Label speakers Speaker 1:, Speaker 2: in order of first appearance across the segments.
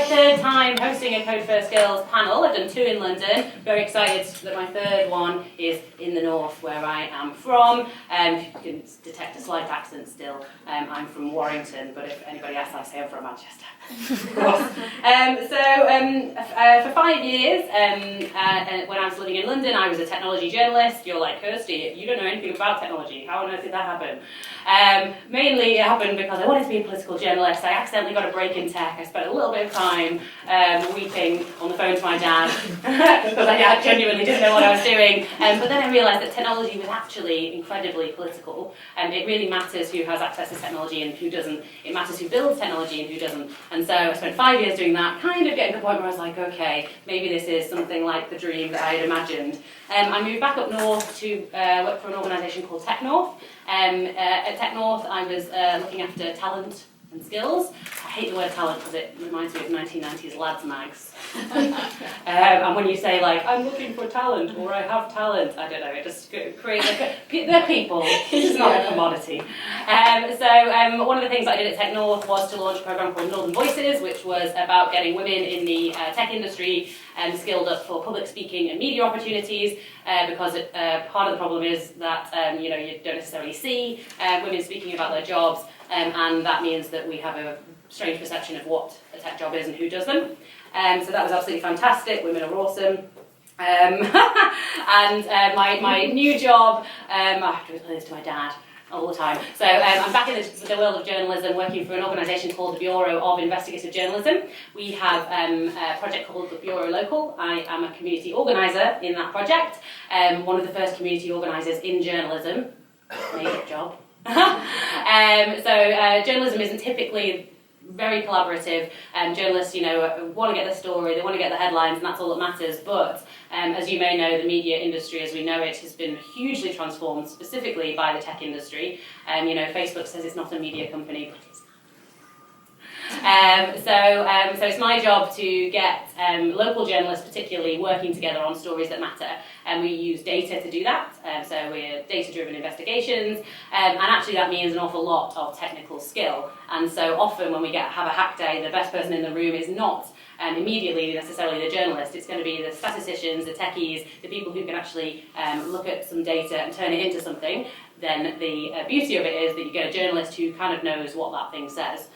Speaker 1: third time hosting a Code First Girls panel. I've done 2 in London. Very excited that my third one is in the north, where I am from. If you can detect a slight accent still, I'm from Warrington, but if anybody asks, I say I'm from Manchester. Of course. For 5 years, when I was living in London, I was a technology journalist. You're like, Kirsty, you don't know anything about technology. How on earth did that happen? Mainly it happened because I wanted to be a political journalist. I accidentally got a break in tech. I spent a little bit of time weeping on the phone to my dad because I genuinely didn't know what I was doing. But then I realised that technology was actually incredibly political, and it really matters who has access to technology and who doesn't. It matters who builds technology and who doesn't. And so I spent 5 years doing that, kind of getting to the point where I was like, okay, maybe this is something like the dream that I had imagined. I moved back up north to work for an organisation called Tech North. At Tech North, I was looking after talent and skills. I hate the word talent because it reminds me of 1990s lads mags. And when you say like, I'm looking for talent or I have talent, I don't know, it just creates they're people. This is not a commodity. One of the things I did at Tech North was to launch a programme called Northern Voices, which was about getting women in the tech industry skilled up for public speaking and media opportunities, because part of the problem is that you don't necessarily see women speaking about their jobs, and that means that we have a strange perception of what a tech job is and who does them. So that was absolutely fantastic. Women are awesome. And my new job, I have to explain this to my dad all the time. So I'm back in the world of journalism, working for an organisation called the Bureau of Investigative Journalism. We have a project called the Bureau Local. I am a community organiser in that project. One of the first community organisers in journalism. Made it job. Journalism isn't typically very collaborative. Journalists, want to get the story, they want to get the headlines, and that's all that matters. But as you may know, the media industry as we know it has been hugely transformed, specifically by the tech industry. Facebook says it's not a media company, but it's So it's my job to get local journalists particularly working together on stories that matter, and we use data to do that. So we're data-driven investigations, and actually that means an awful lot of technical skill. And so often when we have a hack day, the best person in the room is not immediately necessarily the journalist. It's going to be the statisticians, the techies, the people who can actually look at some data and turn it into something. Then the beauty of it is that you get a journalist who kind of knows what that thing says.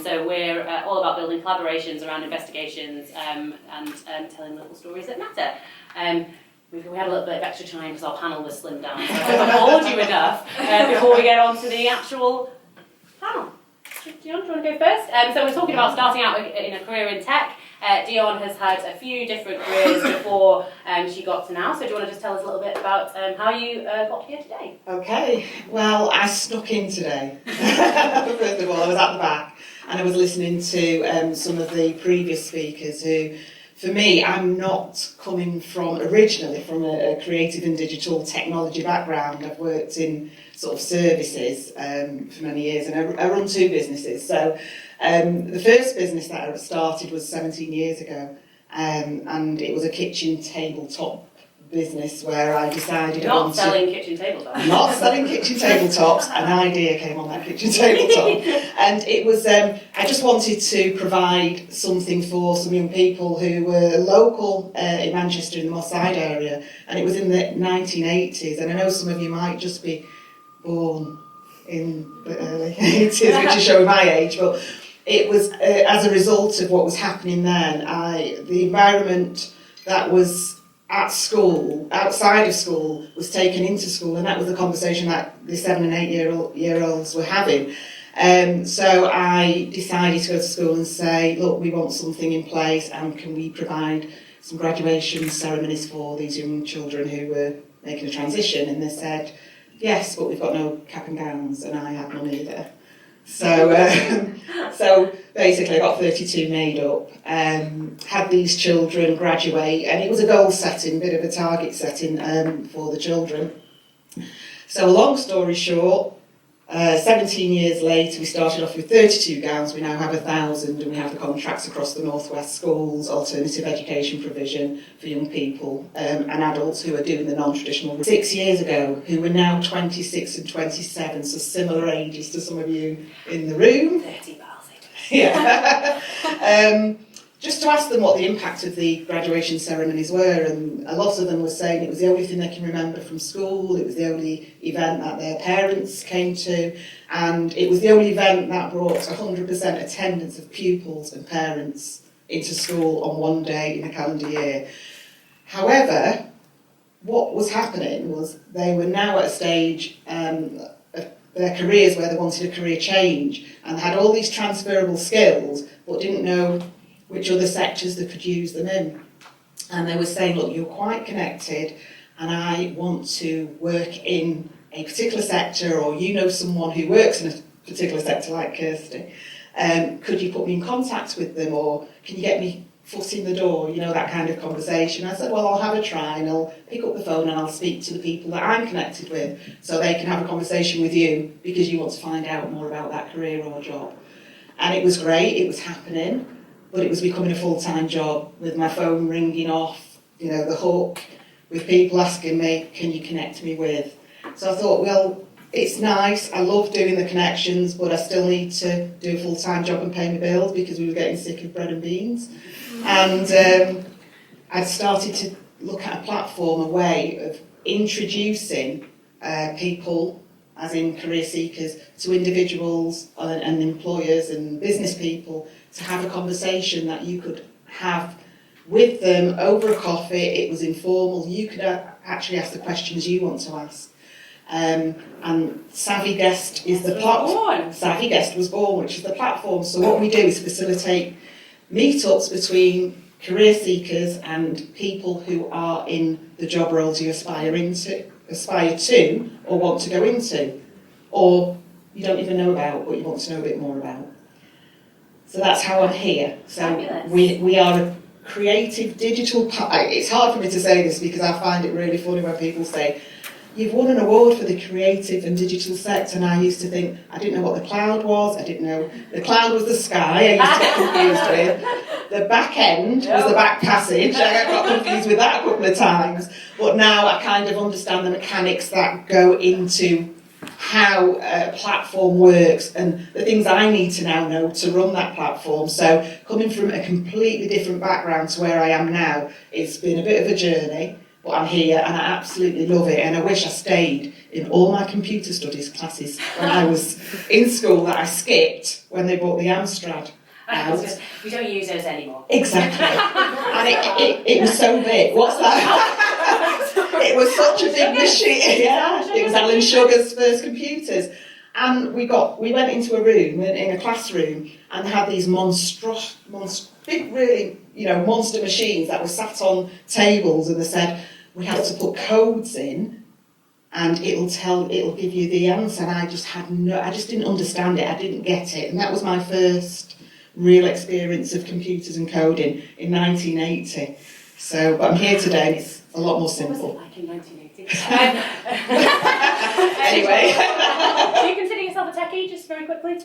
Speaker 1: So we're all about building collaborations around investigations and telling little stories that matter. We had a little bit of extra time because our panel was slimmed down, so I hope I bored you enough before we get on to the actual panel. Dijonn, do you want to go first? So we're talking about starting out in a career in tech. Dijonn has had a few different careers before she got to now, so do you want to just tell us a little bit about how you got here today?
Speaker 2: Okay, well, I snuck in today. First of all, I was at the back and I was listening to some of the previous speakers who, for me, I'm not coming originally from a creative and digital technology background. I've worked in sort of services for many years, and I run 2 businesses. So the first business that I started was 17 years ago, and it was a kitchen tabletop business where I decided
Speaker 1: Not selling kitchen tabletops.
Speaker 2: Not selling kitchen tabletops. An idea came on that kitchen tabletop, and it was I just wanted to provide something for some young people who were local in Manchester in the Moss Side area, and it was in the 1980s, and I know some of you might just be born in the early 80s, which is showing my age, but it was as a result of what was happening then. The environment that was at school, outside of school, was taken into school, and that was the conversation that the 7 and 8 year olds were having. So I decided to go to school and say, look, we want something in place, and can we provide some graduation ceremonies for these young children who were making a transition? And they said, yes, but we've got no cap and gowns, and I had none either. So basically I got 32 made up, had these children graduate, and it was a goal setting, bit of a target setting for the children. So long story short, 17 years later we started off with 32 gowns, we now have 1,000, and we have the contracts across the North West schools, alternative education provision for young people and adults who are doing the non-traditional 6 years ago, who were now 26 and 27, so similar ages to some of you in the room.
Speaker 1: 30 pals.
Speaker 2: Yeah. just to ask them what the impact of the graduation ceremonies were, and a lot of them were saying it was the only thing they can remember from school, it was the only event that their parents came to, and it was the only event that brought 100% attendance of pupils and parents into school on one day in a calendar year. However, what was happening was they were now at a stage of their careers where they wanted a career change and had all these transferable skills but didn't know which other sectors they could use them in. And they were saying, look, you're quite connected and I want to work in a particular sector, or you know someone who works in a particular sector like Kirsty. Could you put me in contact with them, or can you get me foot in the door, you know, that kind of conversation. I said, well, I'll have a try and I'll pick up the phone and I'll speak to the people that I'm connected with so they can have a conversation with you because you want to find out more about that career or job. And it was great, it was happening, but it was becoming a full-time job with my phone ringing off, you know, the hook, with people asking me, can you connect me with? So I thought, well, it's nice, I love doing the connections, but I still need to do a full-time job and pay my bills because we were getting sick of bread and beans. And I'd started to look at a platform, a way of introducing people, as in career seekers, to individuals and employers and business people to have a conversation that you could have with them over a coffee. It was informal. You could actually ask the questions you want to ask. And Savvy Guest is the platform. Savvy Guest was born, which is the platform. So what we do is facilitate meetups between career seekers and people who are in the job roles you aspire to, or want to go into, or you don't even know about, but you want to know a bit more about. So that's how I'm here. So we are a creative digital. It's hard for me to say this because I find it really funny when people say, you've won an award for the creative and digital sector, and I used to think, I didn't know what the cloud was, I didn't know, the cloud was the sky, I used to get confused with. The back end was the back passage, I got confused with that a couple of times, but now I kind of understand the mechanics that go into how a platform works and the things I need to now know to run that platform. So coming from a completely different background to where I am now, it's been a bit of a journey. But I'm here and I absolutely love it, and I wish I stayed in all my computer studies classes when I was in school that I skipped when they brought the Amstrad out.
Speaker 1: We don't use those anymore.
Speaker 2: Exactly. And it was so big. What's that? It was such a big machine. Yeah, it was Alan Sugar's first computers. And we went into a room, in a classroom, and had these big, really, monster machines that were sat on tables, and they said, we had to put codes in and it'll give you the answer. And I just didn't understand it, I didn't get it. And that was my first real experience of computers and coding in 1980. So, but I'm here today and it's a lot more simple.
Speaker 1: What was it like in 1980?
Speaker 2: Anyway.
Speaker 1: Do you consider yourself a techie, just very quickly?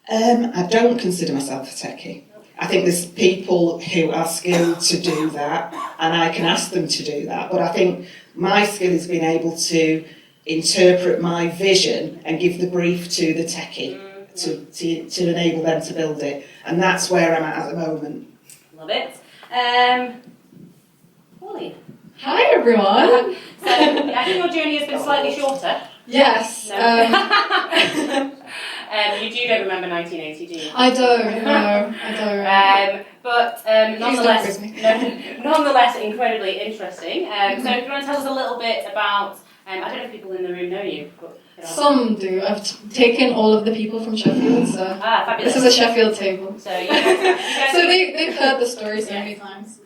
Speaker 2: I don't consider myself a techie. I think there's people who are skilled to do that, and I can ask them to do that. But I think my skill is being able to interpret my vision and give the brief to the techie to enable them to build it. And that's where I'm at the moment.
Speaker 1: Love it. Pauline.
Speaker 3: Hi everyone.
Speaker 1: So I think your journey has been slightly shorter.
Speaker 3: Yes.
Speaker 1: No. You don't remember 1980, do you?
Speaker 3: I don't. No, I don't.
Speaker 1: But nonetheless, incredibly interesting. So, do you want to tell us a little bit about? I don't know if people in the room know you. But,
Speaker 3: Some do. I've taken all of the people from Sheffield. So
Speaker 1: fabulous.
Speaker 3: This is a Sheffield table.
Speaker 1: So
Speaker 3: they've heard the story so many times.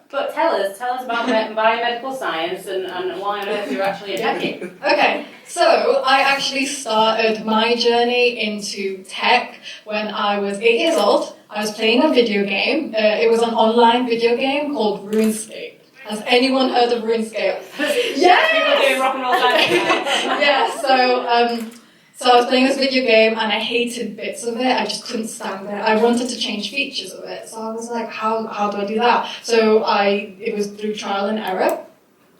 Speaker 1: But tell us about biomedical science and why on earth you're actually a techie.
Speaker 3: Okay, so I actually started my journey into tech when I was 8 years old. I was playing a video game. It was an online video game called RuneScape. Has anyone heard of RuneScape?
Speaker 1: Yes! People doing rock and roll dance.
Speaker 3: Yeah, so I was playing this video game and I hated bits of it. I just couldn't stand it. I wanted to change features of it. So I was like, how do I do that? So it was through trial and error.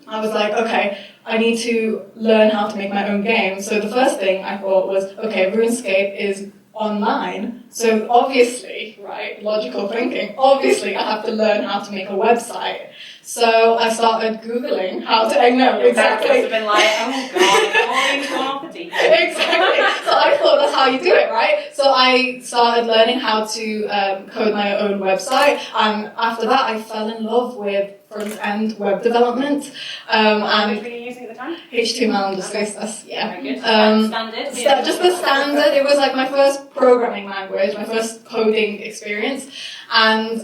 Speaker 3: I was like, okay, I need to learn how to make my own game. So the first thing I thought was, okay, RuneScape is online. So obviously, right, logical thinking, obviously I have to learn how to make a website. So I started Googling how to, I know, exactly.
Speaker 1: Must have been like, oh God, boring's gone off the deep end.
Speaker 3: Exactly. So I thought that's how you do it, right? So I started learning how to code my own website, and after that I fell in love with front-end web development.
Speaker 1: What were you using at the time?
Speaker 3: HTML and CSS, yeah.
Speaker 1: Very good. Standard?
Speaker 3: Just the standard. It was like my first programming language, my first coding experience, and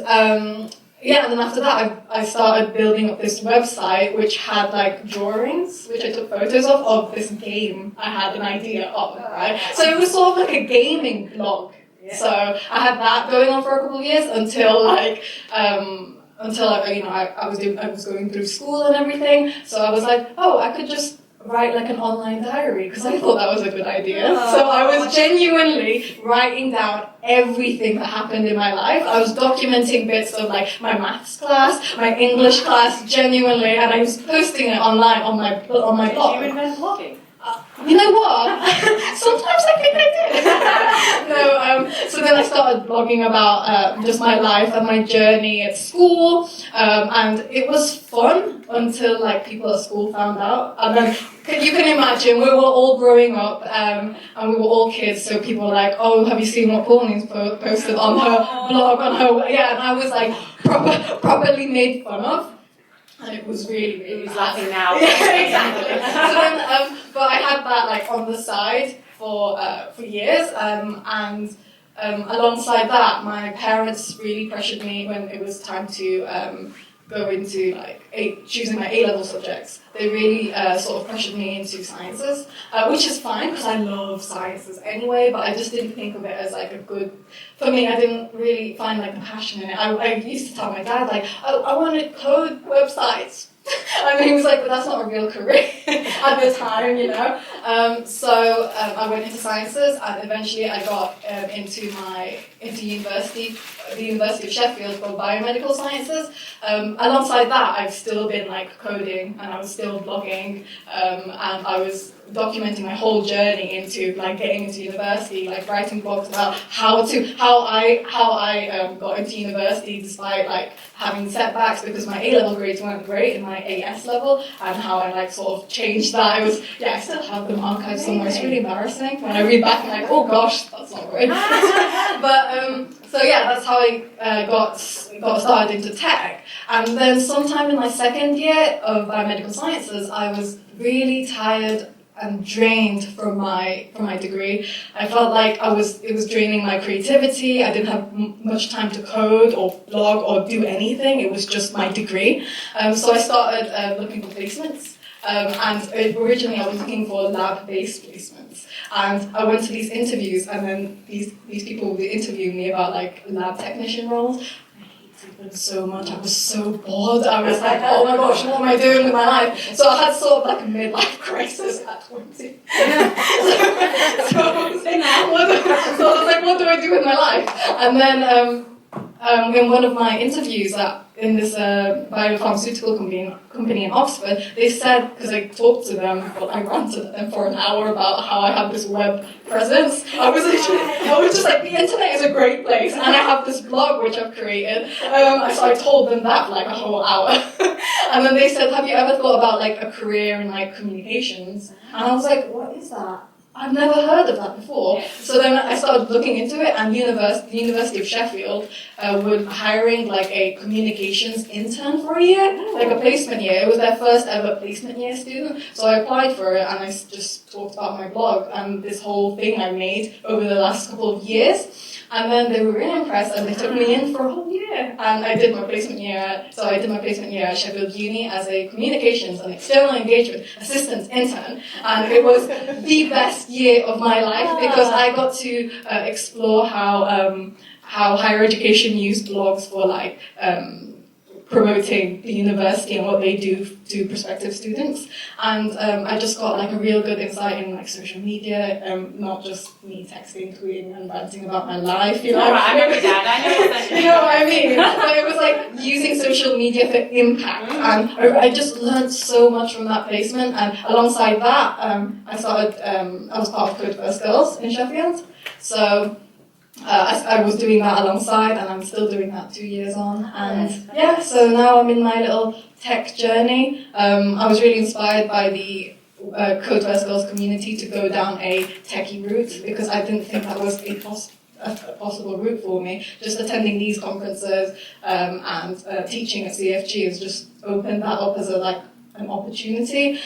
Speaker 3: yeah, and then after that, I started building up this website which had like drawings, which I took photos of this game I had an idea of, right? So it was sort of like a gaming blog.
Speaker 1: Yeah.
Speaker 3: So I had that going on for a couple of years until like, I was going through school and everything. So I was like, oh, I could just write like an online diary, because I thought that was a good idea. So I was genuinely writing down everything that happened in my life. I was documenting bits of like my maths class, my English class, genuinely, and I was posting it online on my blog.
Speaker 1: Did you invent blogging?
Speaker 3: You know what? Sometimes I think I did. No, so then I started blogging about just my life and my journey at school, and it was fun until like people at school found out. And then you can imagine we were all growing up, and we were all kids, so people were like, "Oh, have you seen what Pauline's posted on her blog, on her?" Yeah, and I was like properly made fun of. And it was really, really
Speaker 1: Who's laughing now?
Speaker 3: Yeah, exactly. So then, but I had that like on the side for years, and alongside that, my parents really pressured me when it was time to go into like choosing my A-level subjects. They really sort of pressured me into sciences, which is fine because I love sciences anyway, but I just didn't think of it as like a good, for me, I didn't really find like the passion in it. I used to tell my dad like, I want to code websites. And he was like, but that's not a real career at the time, you know. So I went into sciences, and eventually I got into university, the University of Sheffield for biomedical sciences. Alongside that, I've still been like coding, and I was still blogging, and I was documenting my whole journey into like getting into university, like writing blogs about how I got into university despite like having setbacks because my A-level grades weren't great in my AS level, and how I like sort of changed that. I still have them archived somewhere. It's really embarrassing when I read back and I'm like, oh gosh, that's not great. But so yeah, that's how I got started into tech. And then sometime in my second year of biomedical sciences, I was really tired and drained from my degree. I felt like it was draining my creativity. I didn't have much time to code or blog or do anything. It was just my degree. So I started looking for placements. And originally I was looking for lab-based placements. And I went to these interviews, and then these people would interview me about like lab technician roles. So much. I was so bored. I was like, oh my gosh, what am I doing with my life? So I had sort of like a midlife crisis at 20. So I was like, what do I do with my life? And then in one of my interviews in this biopharmaceutical company in Oxford, they said, because I talked to them, I ranted at them for an hour about how I have this web presence. I was just like, the internet is a great place, and I have this blog which I've created. So I told them that for like a whole hour. And then they said, have you ever thought about like a career in like communications? And I was like, what is that? I've never heard of that before. So then I started looking into it, and the University of Sheffield were hiring like a communications intern for a year, like a placement year. It was their first ever placement year student. So I applied for it, and I just talked about my blog and this whole thing I made over the last couple of years. And then they were really impressed, and they took me in for a whole year. And I did my placement year at Sheffield Uni as a communications and external engagement assistant intern. And it was the best year of my life because I got to explore how higher education used blogs for like promoting the university and what they do to prospective students. And I just got like a real good insight in like social media, not just me texting, tweeting and ranting about my life, you know.
Speaker 1: All right, I remember that. I know what that
Speaker 3: You know what I mean? But it was like using social media for impact, and I just learned so much from that placement. And alongside that, I was part of Code First Girls in Sheffield. So I was doing that alongside, and I'm still doing that 2 years on. And yeah, so now I'm in my little tech journey. I was really inspired by the Code First Girls community to go down a techie route, because I didn't think that was a possible route for me. Just attending these conferences and teaching at CFG has just opened that up as an opportunity.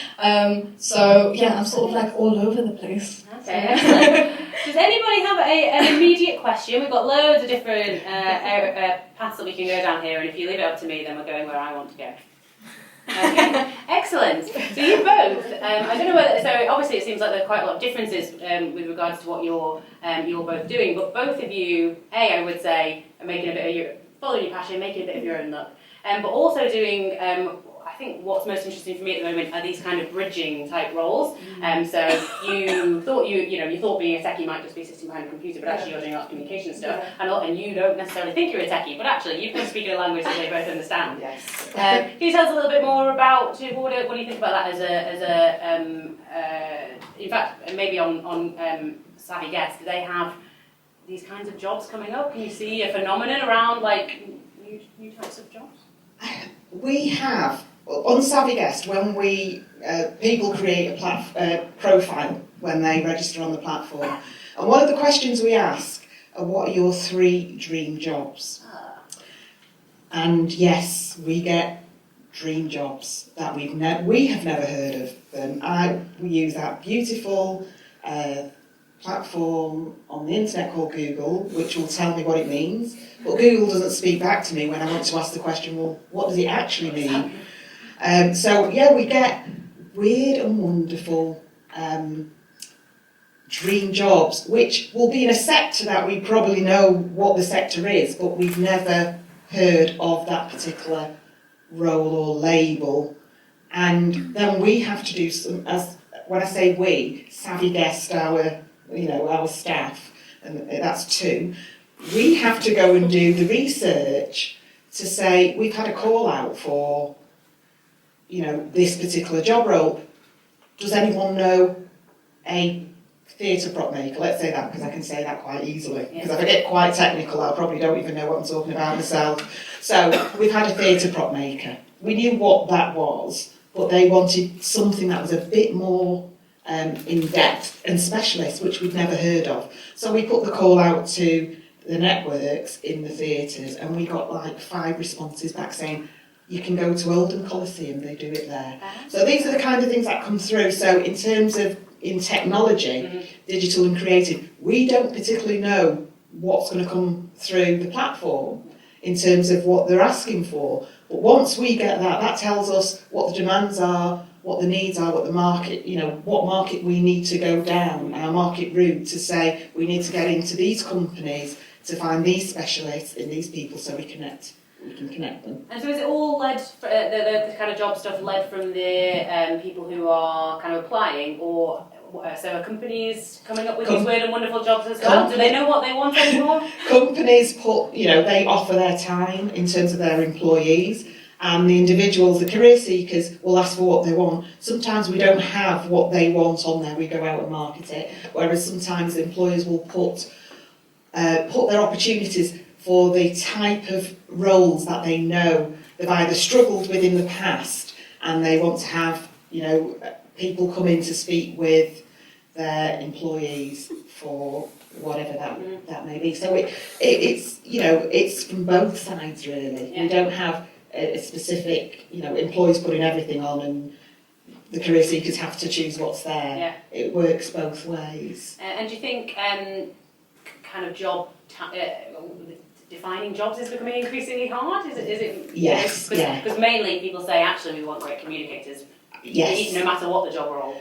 Speaker 3: So yeah, I'm sort of like all over the place.
Speaker 1: Okay, excellent. Does anybody have an immediate question? We've got loads of different paths that we can go down here, and if you leave it up to me, then we're going where I want to go. Okay, excellent. So you both, I don't know whether, so obviously it seems like there are quite a lot of differences with regards to what you're both doing, but both of you, I would say, are making a bit of following your passion, making a bit of your own luck, but also doing, I think what's most interesting for me at the moment are these kind of bridging type roles. So you thought you thought being a techie might just be sitting behind a computer, but actually you're doing art communication stuff, and you don't necessarily think you're a techie, but actually you've been speaking a language that they both understand.
Speaker 2: Yes.
Speaker 1: Can you tell us a little bit more about what do you think about that as a in fact maybe on Savvy Guest, do they have these kinds of jobs coming up? Can you see a phenomenon around like new types of jobs?
Speaker 2: We have. On Savvy Guest, when people create a profile when they register on the platform, and one of the questions we ask are, what are your 3 dream jobs? And yes, we get dream jobs that we have never heard of them. We use that beautiful platform on the internet called Google, which will tell me what it means, but Google doesn't speak back to me when I want to ask the question, well, what does it actually mean? So yeah, we get weird and wonderful dream jobs, which will be in a sector that we probably know what the sector is, but we've never heard of that particular role or label. And then we have to do some, as when I say we, Savvy Guest, our staff, and that's 2, we have to go and do the research to say, we've had a call out for this particular job role. Does anyone know a theatre prop maker? Let's say that, because I can say that quite easily. Because if I get quite technical, I probably don't even know what I'm talking about myself. So we've had a theatre prop maker. We knew what that was, but they wanted something that was a bit more in depth and specialist, which we'd never heard of. So we put the call out to the networks in the theatres, and we got like 5 responses back saying, you can go to Oldham Coliseum, they do it there. So these are the kind of things that come through. So in terms of in technology, digital and creative, we don't particularly know what's going to come through the platform in terms of what they're asking for. But once we get that, that tells us what the demands are, what the needs are, what the market, what market we need to go down, our market route to say we need to get into these companies to find these specialists in these people so we can connect them.
Speaker 1: And so is it all led, the kind of job stuff led from the people who are kind of applying, or so are companies coming up with these weird and wonderful jobs as well? Do they know what they want anymore?
Speaker 2: Companies they offer their time in terms of their employees, and the individuals, the career seekers, will ask for what they want. Sometimes we don't have what they want on there, we go out and market it, whereas sometimes employers will put their opportunities for the type of roles that they know they've either struggled with in the past, and they want to have, people come in to speak with their employees for whatever that may be. So it's from both sides really.
Speaker 1: Yeah.
Speaker 2: We don't have a specific, employees putting everything on and the career seekers have to choose what's there.
Speaker 1: Yeah.
Speaker 2: It works both ways.
Speaker 1: And do you think kind of job defining jobs is becoming increasingly hard? Is it?
Speaker 2: Yes.
Speaker 1: Because mainly people say actually we want great communicators.
Speaker 2: Yes.
Speaker 1: No matter what the job role.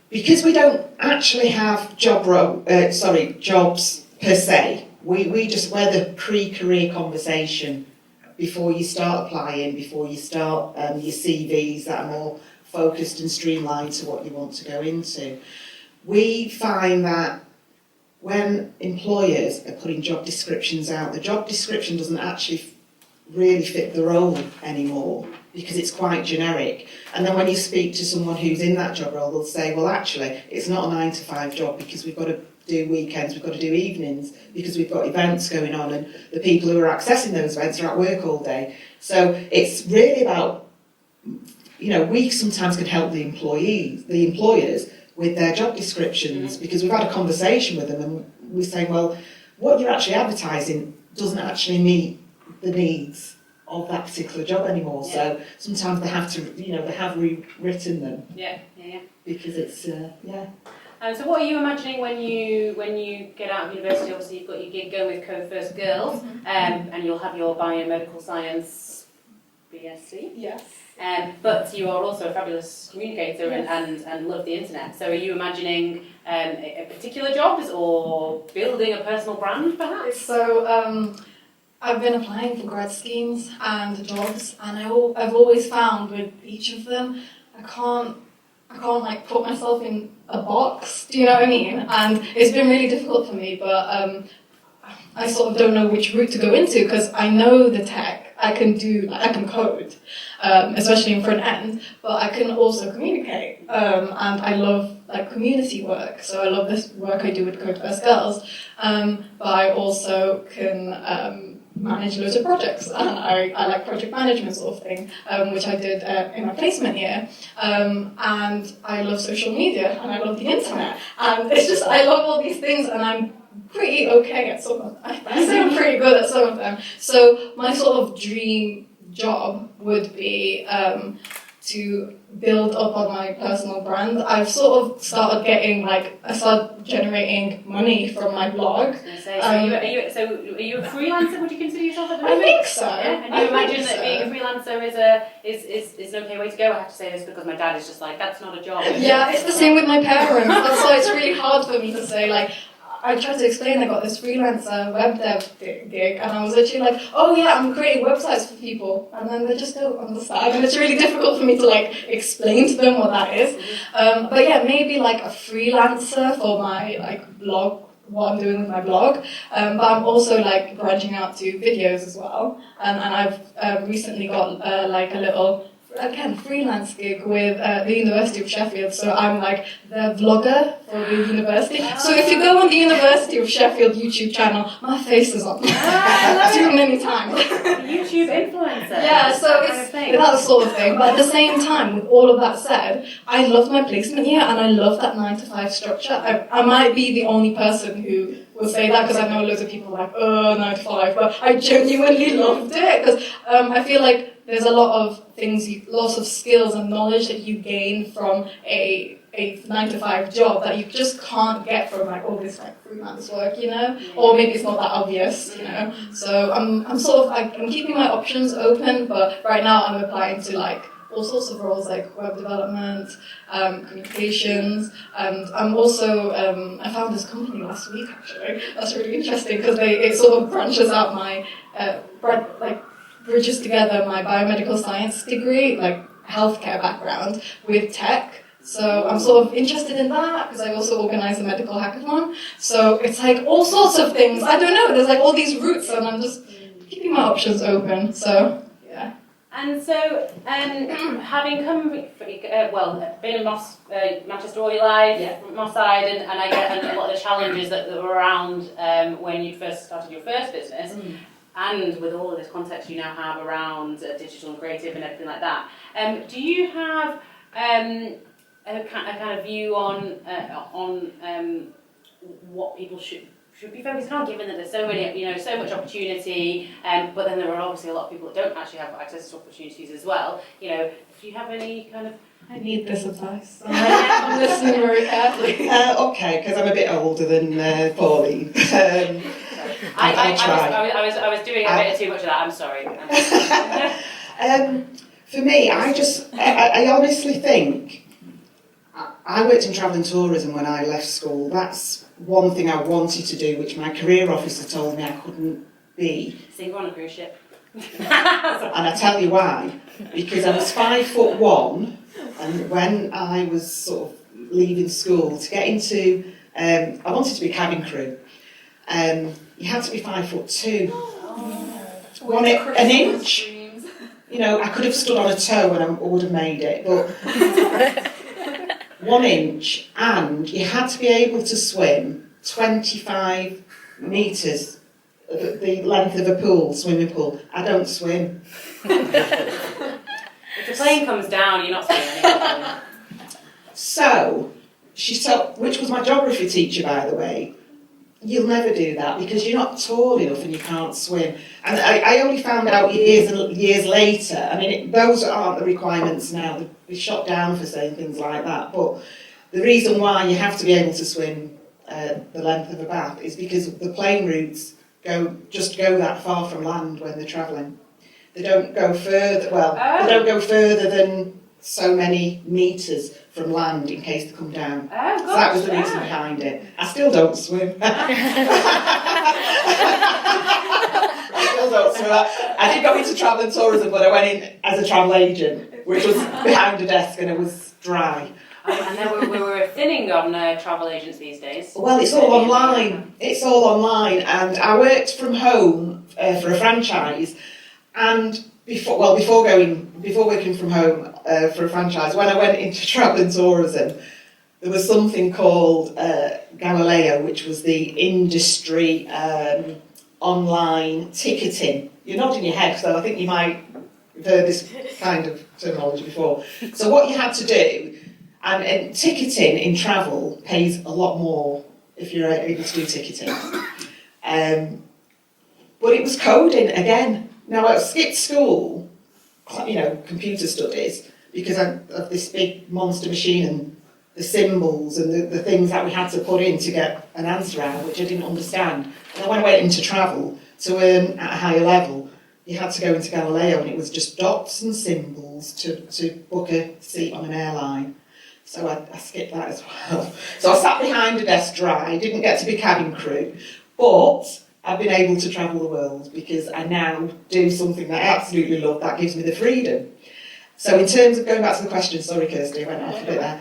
Speaker 2: Because we don't actually have jobs per se. We're the pre-career conversation before you start applying, before you start your CVs that are more focused and streamlined to what you want to go into. We find that when employers are putting job descriptions out, the job description doesn't actually really fit the role anymore because it's quite generic. And then when you speak to someone who's in that job role, they'll say, well, actually, it's not a 9-to-5 job because we've got to do weekends, we've got to do evenings because we've got events going on and the people who are accessing those events are at work all day. So it's really about, we sometimes can help the employers with their job descriptions because we've had a conversation with them and we're saying, well, what you're actually advertising doesn't actually meet the needs of that particular job anymore. Yeah. So sometimes they have to, they have rewritten them.
Speaker 1: Yeah.
Speaker 2: Because it's,
Speaker 1: so what are you imagining when you get out of university? Obviously you've got your gig going with Co-First Girls, and you'll have your biomedical science BSc.
Speaker 3: Yes.
Speaker 1: But you are also a fabulous communicator and love the internet. So are you imagining a particular jobs or building a personal brand perhaps?
Speaker 3: So I've been applying for grad schemes and jobs, and I've always found with each of them, I can't like put myself in a box. Do you know what I mean? And it's been really difficult for me, but I sort of don't know which route to go into because I know the tech. I can code, especially in front end, but I can also communicate. And I love like community work, so I love this work I do with Co-First Girls. But I also can manage loads of projects, and I like project management sort of thing, which I did in my placement year. And I love social media, and I love the internet, and it's just I love all these things, and I'm pretty okay at some of them. I say I'm pretty good at some of them. So my sort of dream job would be to build up on my personal brand. I've sort of started I started generating money from my blog.
Speaker 1: Are you a freelancer? Would you consider yourself at the moment?
Speaker 3: I think so.
Speaker 1: Yeah? And you imagine that being a freelancer is an okay way to go? I have to say this because my dad is just like, that's not a job.
Speaker 3: Yeah, it's the same with my parents. That's why it's really hard for me to say I tried to explain I got this freelancer web dev gig, and I was literally like, oh yeah, I'm creating websites for people, and then they just don't understand, and it's really difficult for me to explain to them what that is. But yeah, maybe a freelancer for my blog, what I'm doing with my blog, but I'm also branching out to videos as well, and I've recently got a little freelance gig with the University of Sheffield, so I'm the vlogger for the university. So if you go on the University of Sheffield YouTube channel, my face is on too many times.
Speaker 1: YouTube influencer.
Speaker 3: Yeah, so it's that sort of thing. But at the same time, with all of that said, I love my placement year and I love that 9-to-5 structure. I might be the only person who will say that because I know loads of people 9-to-5, but I genuinely loved it because I feel there's a lot of things, lots of skills and knowledge that you gain from a 9-to-5 job that you just can't get from all this freelance work, or maybe it's not that obvious, So I'm keeping my options open, but right now I'm applying to all sorts of roles like web development, communications, and I'm also I found this company last week actually. That's really interesting because it sort of branches out my bridges together my biomedical science degree, healthcare background, with tech. So I'm sort of interested in that because I also organise a medical hackathon. So it's all sorts of things. I don't know, there's all these routes and I'm just keeping my options open. So, yeah.
Speaker 1: And so, having come, been in Manchester all your life, from my side, and I get a lot of the challenges that were around when you first started your first business. And with all of this context you now have around digital and creative and everything like that, do you have a kind of view on what people should be focusing on, given that there's so many, so much opportunity, but then there are obviously a lot of people that don't actually have access to opportunities as well. Do you have any kind of?
Speaker 3: I need this advice. I'm listening very carefully.
Speaker 2: Okay, because I'm a bit older than Pauline.
Speaker 1: I was doing a bit too much of that. I'm sorry.
Speaker 2: For me, I honestly think I worked in travel and tourism when I left school. That's one thing I wanted to do, which my career officer told me I couldn't be.
Speaker 1: Single on a cruise ship.
Speaker 2: And I tell you why. Because I was 5'1", and when I was sort of leaving school to get into, I wanted to be cabin crew. You had to be 5'2". An inch. You know, I could have stood on a toe and I would have made it, but 1 inch, and you had to be able to swim 25 metres, the length of a pool, swimming pool. I don't swim.
Speaker 1: If the plane comes down, you're not swimming anymore.
Speaker 2: So, she told, which was my geography teacher, by the way, you'll never do that because you're not tall enough and you can't swim. And I only found out years later. I mean, those aren't the requirements now. They'd be shot down for saying things like that. But the reason why you have to be able to swim the length of a bath is because the plane routes go that far from land when they're travelling. They don't go further. Well, they don't go further than so many metres from land in case they come down.
Speaker 1: Oh,
Speaker 2: so that was the reason behind it. I still don't swim. I still don't swim. I did go into travel and tourism, but I went in as a travel agent, which was behind a desk and it was dry.
Speaker 1: And then we were thinning on travel agents these days.
Speaker 2: Well, it's all online. It's all online, and I worked from home for a franchise, and before working from home for a franchise, when I went into travel and tourism, there was something called Galileo, which was the industry online ticketing. You're nodding your head, so I think you might have heard this kind of terminology before. So what you had to do, and ticketing in travel pays a lot more if you're able to do ticketing. But it was coding again. Now, I skipped school, computer studies, because of this big monster machine and the symbols and the things that we had to put in to get an answer out, which I didn't understand. And then when I went into travel to earn at a higher level, you had to go into Galileo, and it was just dots and symbols to book a seat on an airline. So I skipped that as well. So I sat behind a desk dry, didn't get to be cabin crew, but I've been able to travel the world because I now do something that I absolutely love that gives me the freedom. So in terms of going back to the question, sorry Kirsty, I went off a bit there.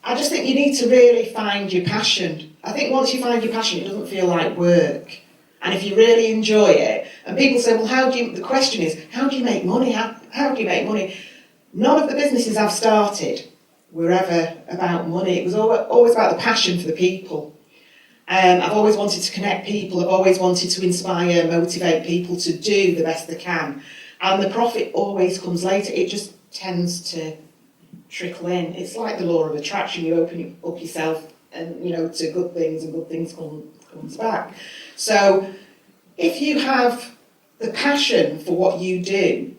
Speaker 2: I just think you need to really find your passion. I think once you find your passion, it doesn't feel like work. And if you really enjoy it, and people say, well, the question is, how do you make money? How do you make money? None of the businesses I've started were ever about money. It was always about the passion for the people. I've always wanted to connect people. I've always wanted to inspire, motivate people to do the best they can. And the profit always comes later. It just tends to trickle in. It's like the law of attraction. You open up yourself and to good things, and good things comes back. So if you have the passion for what you do,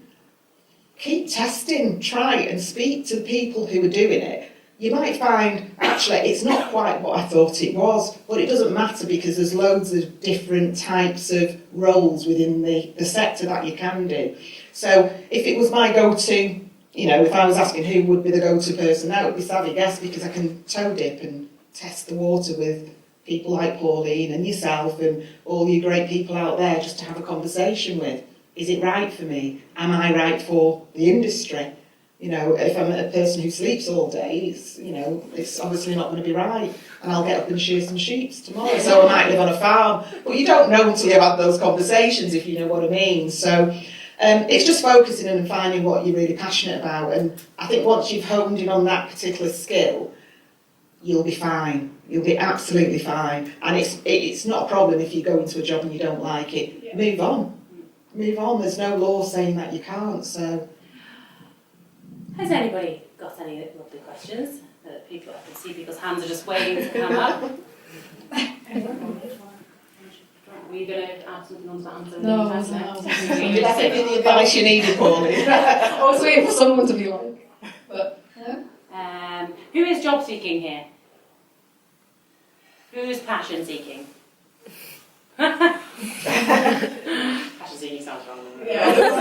Speaker 2: keep testing, try and speak to the people who are doing it. You might find, actually, it's not quite what I thought it was, but it doesn't matter because there's loads of different types of roles within the sector that you can do. So if it was my go-to, if I was asking who would be the go-to person, that would be Savvy Guest, because I can toe dip and test the water with people like Pauline and yourself and all you great people out there just to have a conversation with. Is it right for me? Am I right for the industry? If I'm a person who sleeps all day, it's obviously not going to be right. And I'll get up and shear some sheep tomorrow, so I might live on a farm. But you don't know until you've had those conversations, if you know what I mean. So it's just focusing and finding what you're really passionate about. And I think once you've honed in on that particular skill, you'll be fine. You'll be absolutely fine. And it's not a problem if you go into a job and you don't like it. Yeah. Move on. There's no law saying that you can't. So,
Speaker 1: has anybody got any lovely questions? I can see people's hands are just waiting to come up. Were you going to add something on to that answer?
Speaker 3: No, I wasn't.
Speaker 2: Did I give you the advice you needed, Pauline?
Speaker 3: I was waiting for someone to be like, but yeah.
Speaker 1: Who is job seeking here? Who is passion seeking? Passion seeking sounds wrong.
Speaker 3: Yeah.